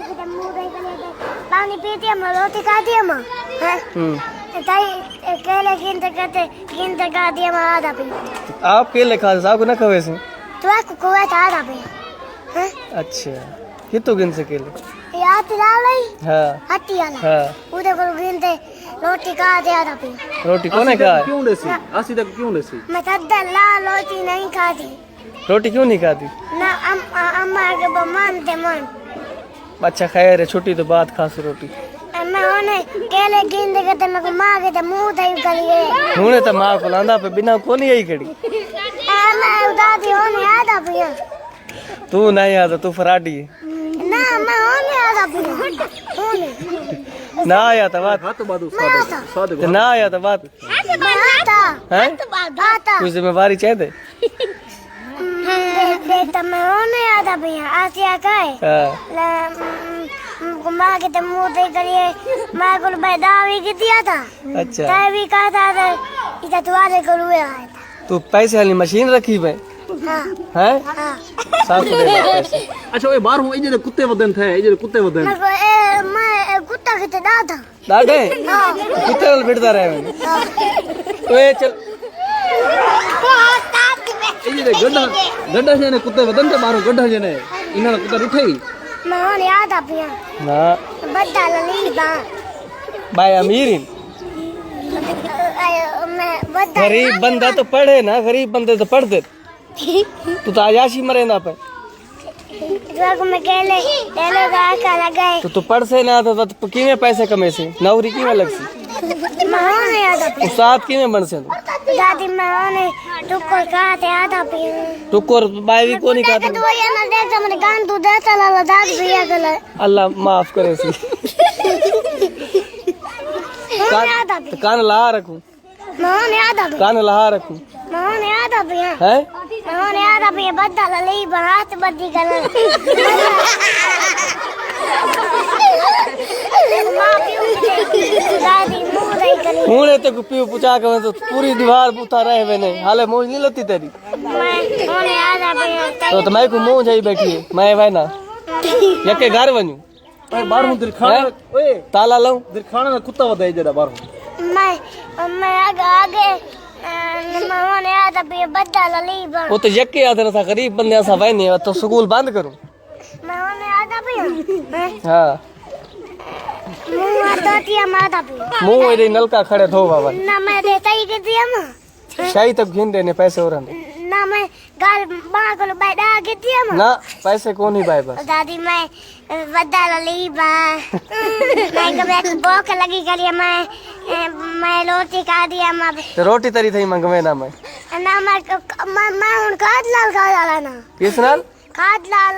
पानी पीती हम रोटी खाती हम केले गिनते खाती हम आधा पी आप केले खाते आपको ना कहे से तो आपको कुआ था आधा पी अच्छा कितो गिन से केले याद ला लई हाँ हट्टी वाला हाँ उधर को गिनते रोटी खाते आधा पी रोटी कौन खा क्यों देसी आसी तक क्यों देसी मैं तद्दा ला रोटी नहीं खाती रोटी क्यों नहीं खाती ना अम्मा के मानते मन अच्छा खैर है छुट्टी तो बाद खास रोटी मैं उन्हें केले गिनते कहते मेरे को माँ के मुंह दही करिए हूने तो माँ को लांदा पे बिना कोनी यही खड़ी मैं उदासी होने आधा पिया तू नहीं आता तू फराडी है ना मैं होने आधा पिया होने ना आया था बात हाथ बादू मैं आता सादे तो ना आया था बात मैं आता है आता कुछ जिम्मेवारी चाहिए बेटा मैं होने आधा पिया आसिया कहे हाँ माँ के तो मुंह दही करिए माँ को दावी की दिया था अच्छा तय भी कहा था इधर तुम्हारे को रुए आया था तू पैसे वाली मशीन रखी है हाँ हैं हाँ साफ दे दे पैसे अच्छा ओए बाहर हूं इजे कुत्ते वदन थे इजे कुत्ते वदन मैं कुत्ता के तो दादा दादे कितने वाल बिड़ता रहे मैंने ओए चल इजे गड्ढा गड्ढा से ने कुत्ते वदन थे बाहर गड्ढा से ने इना कुत्ता उठाई मैं होने आधा पिया ना बद्दा लली बा भाई अमीर मैं बद्दा गरीब बंदा तो पढ़े ना गरीब बंदे तो पढ़ दे तू तो आयाशी मरे ना पे को मैं केले केले का आका लगाए तो तू पढ़ से ना तो किਵੇਂ पैसे कमे से नौकरी किਵੇਂ लग सी मैं होने आधा पिया उस्ताद किਵੇਂ बन से दादी मैं होने टुक्को खाते आधा पिया टुकोर बाई भी कोनी देख खाते तू ये ना देख मैंने गान तू देता ला दादी पिया गला अल्लाह माफ करे सी होने आधा पिया कान ला रखूं मैं होने आधा पिया कान ला रखूं मैं होने आधा पिया है मैं होने आधा पिया बद्दा लली बनात बद्दी गला माँ पियो दादी मुंह दही करी हूने तो पियो पूछा के तो पूरी दीवार उतार रहे हुए ने हाले मौज नहीं लती तेरी मैं होने आधा पिया तो मैं को मुंह जाई बैठी है मैं वह ना यके घर वणू ओए बाहर हूं दिलखाना ओए ताला लाऊं दिलखाना में कुत्ता वदाई जड़ा बाहर मैं आगे मैं होने आधा पिया बद्दा लली बा वो तो यके आदर था गरीब बंदे ऐसा वह नहीं तो स्कूल बंद करूं मैं होने आधा पिया हां मुंह आधा पिया आधा पिया मुंह इधर नलका खड़े धो बाबा ना मैं देता ही के दिया मां शाही तक घिन देने पैसे और आंदे ना मैं गाल बां को बैठा के दिया मां ना पैसे कौन ही बाय बस दादी मैं बद्दा लली बा मैं कभी भूख लगी करिए मैं रोटी खा दिया मां तो रोटी तरी थई मंगवे ना मैं ना मैं उन खाद लाल खा डाला ना किस नाल खाद लाल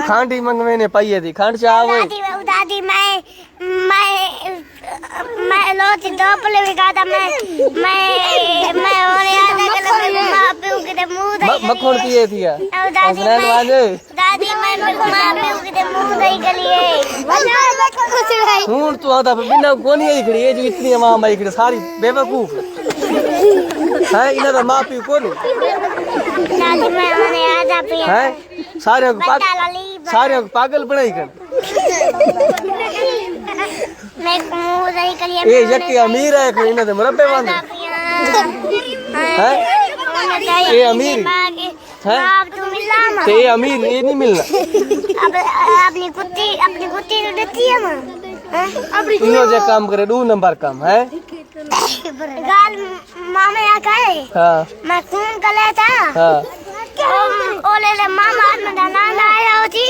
खांडी मंगवे ने पाइए थी खांड चाव दादी मैं रोटी दोपले भी खाता मैं और याद है कि मां पियो के मुंह दही मक्खन पिए थी यार दादी वाजे मैं मां पियो के मुंह दही करिए हूं तू आदा बिना कोनी आई खड़ी ये जो इतनी आवाम आई खड़ी सारी बेवकूफ है इना दा मां पियो कोनी दादी मैं होने आधा पिया है सारे को पागल बनाई कर मैं मुंह दही करिए ए यके अमीर है कोई इना दे मुरब्बे वांदे है ए अमीर है आप तू मिला मां ते अमीर ये नहीं मिलना अब अपनी कुत्ती ने देती है मां इनो जे काम करे 2 नंबर काम है गाल मामा या कहे हां मैं खून का लेता हां ओले मामा में ना आया होती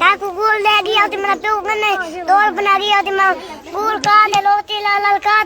काकू गुल ले गया होती मेरा प्यो मैंने दौड़ बना गया होती मैं गुल का ले लोटी लाल का